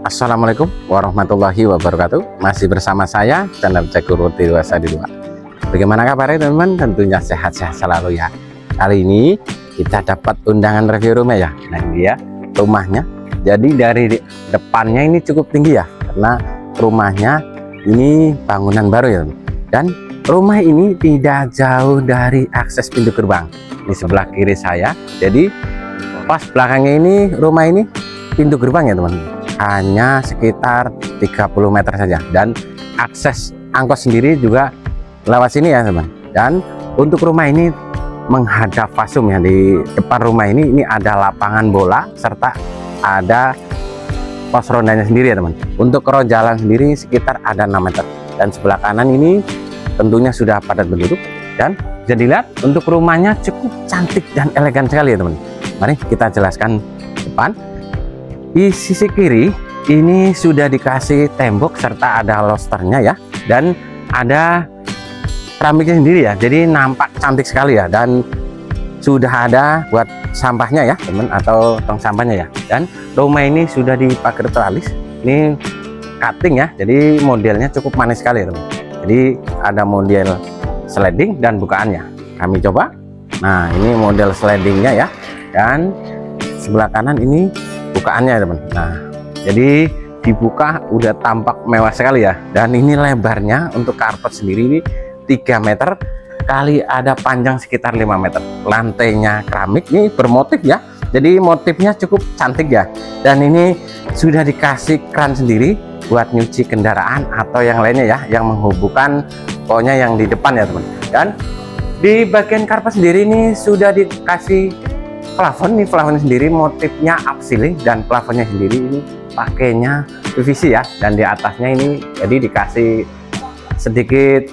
Assalamualaikum warahmatullahi wabarakatuh. Masih bersama saya channel Security 212. Bagaimana kabarnya teman-teman? Tentunya sehat-sehat selalu ya. Kali ini kita dapat undangan review rumah ya. Nah ini dia rumahnya. Jadi dari depannya ini cukup tinggi ya, karena rumahnya ini bangunan baru ya. Dan rumah ini tidak jauh dari akses pintu gerbang. Di sebelah kiri saya. Jadi pas belakangnya ini rumah ini pintu gerbang ya teman-teman. Hanya sekitar 30 meter saja, dan akses angkot sendiri juga lewat sini ya teman. Dan untuk rumah ini menghadap fasum ya. Di depan rumah ini ada lapangan bola serta ada pos rondanya sendiri ya teman. Untuk road jalan sendiri sekitar ada 6 meter, dan sebelah kanan ini tentunya sudah padat penduduk. Dan bisa dilihat untuk rumahnya cukup cantik dan elegan sekali ya teman. Mari kita jelaskan depan. Di sisi kiri ini sudah dikasih tembok serta ada losternya ya, dan ada keramiknya sendiri ya, jadi nampak cantik sekali ya. Dan sudah ada buat sampahnya ya teman, atau tong sampahnya ya. Dan rumah ini sudah dipakai teralis, ini cutting ya, jadi modelnya cukup manis sekali ya teman. Jadi ada model sliding dan bukaannya, kami coba. Nah ini model slidingnya ya, dan sebelah kanan ini bukaannya ya teman. Nah jadi dibuka udah tampak mewah sekali ya. Dan ini lebarnya untuk karpet sendiri ini 3 meter kali ada panjang sekitar 5 meter. Lantainya keramik ini bermotif ya, jadi motifnya cukup cantik ya. Dan ini sudah dikasih kran sendiri buat nyuci kendaraan atau yang lainnya ya, yang menghubungkan pokoknya yang di depan ya teman. Dan di bagian karpet sendiri ini sudah dikasih plafon. Ini plafon sendiri motifnya upceiling, dan plafonnya sendiri ini pakainya PVC ya. Dan di atasnya ini jadi dikasih sedikit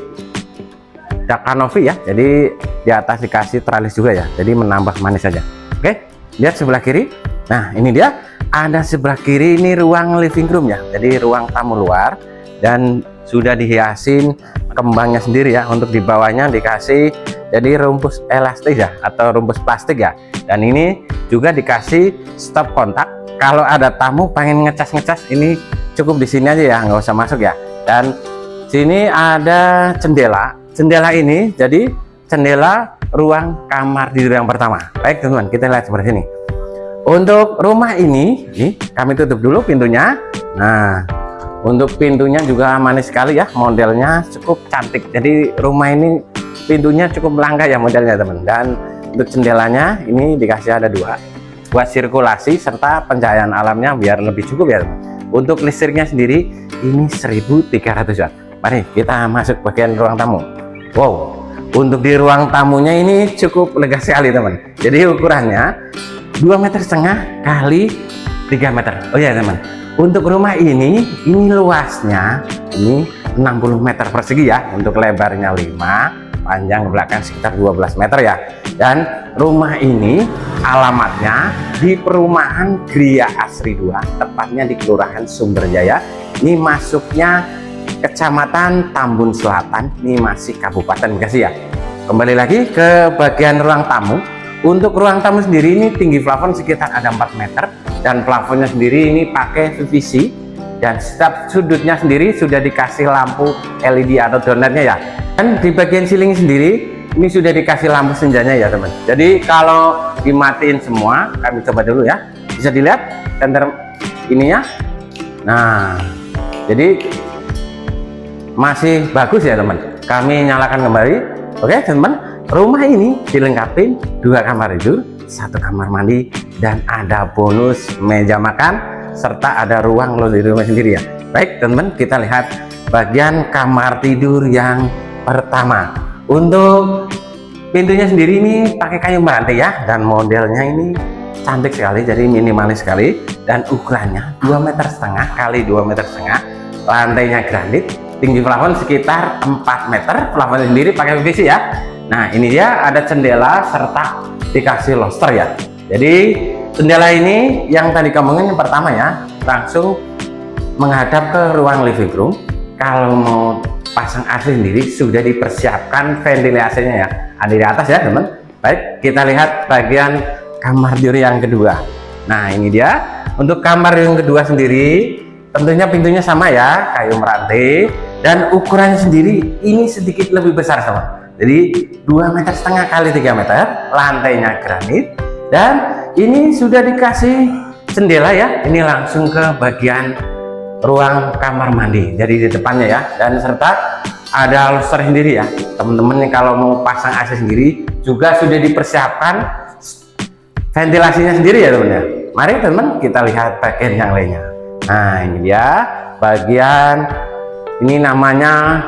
dak kanopi ya, jadi di atas dikasih teralis juga ya, jadi menambah manis saja. Oke, lihat sebelah kiri. Nah ini dia, ada sebelah kiri ini ruang living room ya, jadi ruang tamu luar, dan sudah dihiasin kembangnya sendiri ya. Untuk di bawahnya dikasih jadi rumpus elastis ya, atau rumpus plastik ya. Dan ini juga dikasih stop kontak. Kalau ada tamu pengen ngecas ini cukup di sini aja ya, nggak usah masuk ya. Dan sini ada jendela. Jendela ini jadi jendela ruang kamar tidur yang pertama. Baik teman-teman, kita lihat seperti ini. Untuk rumah ini kami tutup dulu pintunya. Nah untuk pintunya juga manis sekali ya, modelnya cukup cantik. Jadi rumah ini pintunya cukup langka ya modelnya teman. Dan untuk jendelanya ini dikasih ada 2 buat sirkulasi serta pencahayaan alamnya biar lebih cukup ya teman. Untuk listriknya sendiri ini 1300 watt. Mari kita masuk bagian ruang tamu. Wow, untuk di ruang tamunya ini cukup lega sekali teman. Jadi ukurannya 2,5 meter kali 3 meter. Oh ya teman, untuk rumah ini luasnya ini 60 meter persegi ya. Untuk lebarnya 5, panjang belakang sekitar 12 meter ya. Dan rumah ini alamatnya di perumahan Gria Asri 2, tepatnya di Kelurahan Sumberjaya. Ini masuknya Kecamatan Tambun Selatan, ini masih Kabupaten Bekasi ya. Kembali lagi ke bagian ruang tamu. Untuk ruang tamu sendiri ini tinggi plafon sekitar ada 4 meter, dan plafonnya sendiri ini pakai PVC, dan setiap sudutnya sendiri sudah dikasih lampu LED atau donatnya ya. Dan di bagian ceiling sendiri ini sudah dikasih lampu senjanya ya teman. Jadi kalau dimatiin semua, kami coba dulu ya, bisa dilihat senter ininya. Nah jadi masih bagus ya teman. Kami nyalakan kembali. Oke teman, rumah ini dilengkapi 2 kamar tidur, 1 kamar mandi, dan ada bonus meja makan serta ada ruang laundry rumah sendiri ya. Baik teman, kita lihat bagian kamar tidur yang pertama. Untuk pintunya sendiri ini pakai kayu meranti ya, dan modelnya ini cantik sekali, jadi minimalis sekali. Dan ukurannya 2,5 meter kali 2,5 meter. Lantainya granit, tinggi plafon sekitar 4 meter. Plafon sendiri pakai PVC ya. Nah ini dia, ada jendela serta dikasih loster ya. Jadi jendela ini yang tadi ngomongin yang pertama ya, langsung menghadap ke ruang living room. Kalau mau pasang AC sendiri sudah dipersiapkan ventilasinya ya, ada di atas ya teman. Baik, kita lihat bagian kamar tidur yang kedua. Nah ini dia, untuk kamar yang kedua sendiri tentunya pintunya sama ya, kayu meranti, dan ukurannya sendiri ini sedikit lebih besar sama. Jadi 2,5 meter kali 3 meter, lantainya granit, dan ini sudah dikasih jendela ya. Ini langsung ke bagian ruang kamar mandi. Jadi di depannya ya, dan serta ada lobster sendiri ya. Teman-teman kalau mau pasang AC sendiri juga sudah dipersiapkan ventilasinya sendiri ya teman-teman. Mari teman kita lihat bagian yang lainnya. Nah ini dia bagian, ini namanya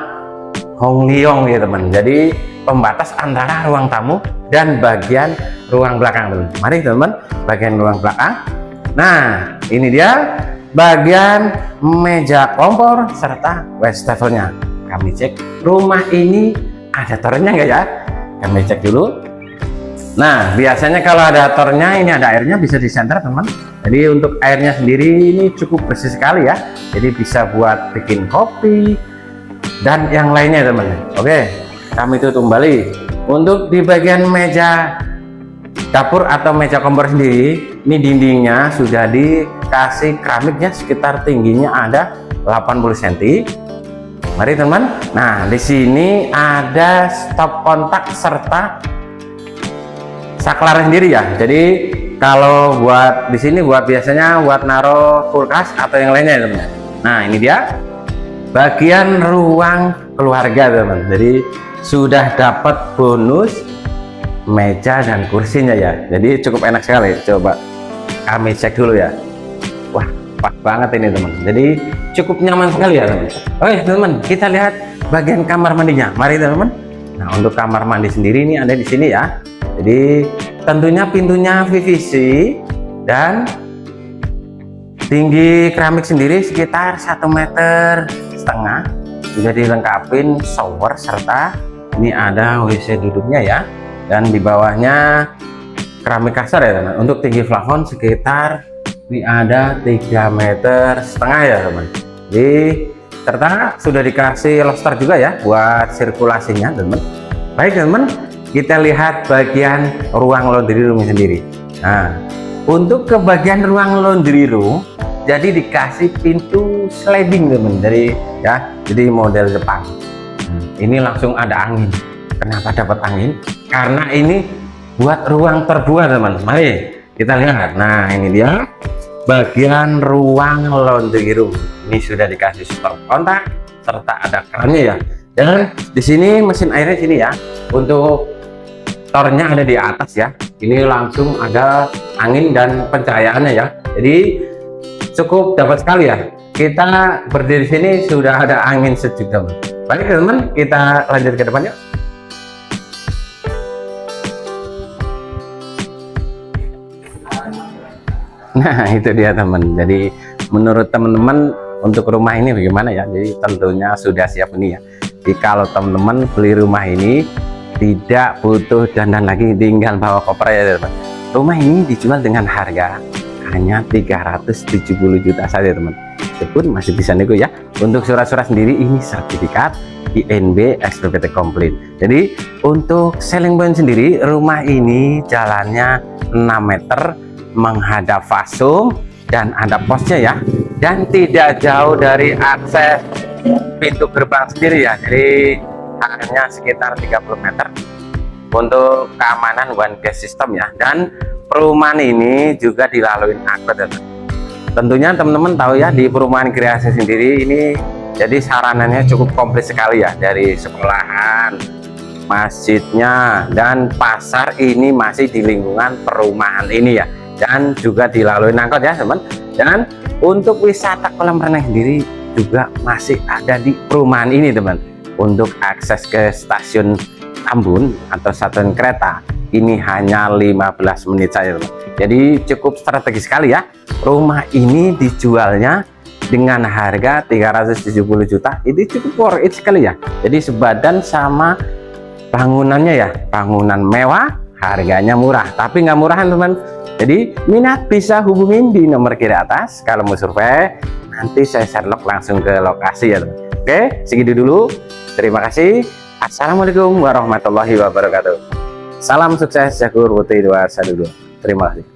Hong Liong ya teman. Jadi pembatas antara ruang tamu dan bagian ruang belakang teman. Mari teman bagian ruang belakang. Nah ini dia bagian meja kompor serta wastafelnya. Kami cek rumah ini ada tornya enggak ya, kami cek dulu. Nah biasanya kalau ada tornya ini ada airnya bisa di senter teman. Jadi untuk airnya sendiri ini cukup bersih sekali ya, jadi bisa buat bikin kopi dan yang lainnya teman. Oke, kami tutup kembali. Untuk di bagian meja dapur atau meja kompor sendiri, ini dindingnya sudah dikasih keramiknya, sekitar tingginya ada 80 cm. Mari teman. Nah di sini ada stop kontak serta saklar sendiri ya. Jadi kalau buat di sini buat biasanya buat naruh kulkas atau yang lainnya teman. Nah ini dia bagian ruang keluarga teman. Jadi sudah dapat bonus meja dan kursinya ya. Jadi cukup enak sekali. Coba kami cek dulu ya. Wah pas banget ini teman. Jadi cukup nyaman sekali ya teman. Oke teman, kita lihat bagian kamar mandinya. Mari teman. Nah untuk kamar mandi sendiri ini ada di sini ya. Jadi tentunya pintunya PVC dan tinggi keramik sendiri sekitar 1,5 meter. Sudah dilengkapin shower serta ini ada WC duduknya ya. Dan di bawahnya keramik kasar ya teman. Untuk tinggi plafon sekitar ini ada 3,5 meter ya teman. Jadi serta sudah dikasih lobster juga ya buat sirkulasinya teman. Baik teman, kita lihat bagian ruang laundry room sendiri. Nah untuk ke bagian ruang laundry room jadi dikasih pintu sliding teman, dari ya, jadi model Jepang. Ini langsung ada angin. Kenapa dapat angin? Karena ini buat ruang terbuka teman. Mari kita lihat. Nah ini dia bagian ruang laundry room. Ini sudah dikasih stop kontak serta ada kerannya ya. Dan di sini mesin airnya sini ya. Untuk tornya ada di atas ya. Ini langsung ada angin dan pencahayaannya ya. Jadi cukup dapat sekali ya. Kita berdiri sini sudah ada angin sejuk teman. Baik teman, kita lanjut ke depan yuk. Nah itu dia teman. Jadi menurut teman-teman untuk rumah ini bagaimana ya? Jadi tentunya sudah siap ini ya. Jadi kalau teman-teman beli rumah ini tidak butuh dandan lagi, tinggal bawa koper ya teman. Rumah ini dijual dengan harga hanya 370 juta saja teman. Itu pun masih bisa nego ya. Untuk surat-surat sendiri ini sertifikat INB SPPT komplit. Jadi untuk selling point sendiri, rumah ini jalannya 6 meter menghadap fasum dan ada posnya ya, dan tidak jauh dari akses pintu gerbang sendiri ya. Jadi hanya sekitar 30 meter untuk keamanan one gate system ya. Dan perumahan ini juga dilalui angkot ya. Tentunya teman-teman tahu ya, di perumahan kreasi sendiri ini jadi sarananya cukup komplit sekali ya, dari sekolahan, masjidnya, dan pasar ini masih di lingkungan perumahan ini ya, dan juga dilalui angkot ya teman. Dan untuk wisata kolam renang sendiri juga masih ada di perumahan ini teman. Untuk akses ke stasiun Tambun atau stasiun kereta ini hanya 15 menit saja teman. Jadi cukup strategis sekali ya. Rumah ini dijualnya dengan harga 370 juta. Itu cukup worth it sekali ya. Jadi sebadan sama bangunannya ya, bangunan mewah, harganya murah. Tapi nggak murahan teman. Jadi minat bisa hubungin di nomor kiri atas. Kalau mau survei nanti saya Sherlock langsung ke lokasi ya teman. Oke, segitu dulu. Terima kasih. Assalamualaikum warahmatullahi wabarakatuh. Salam sukses Jagur Putri 212. Terima kasih.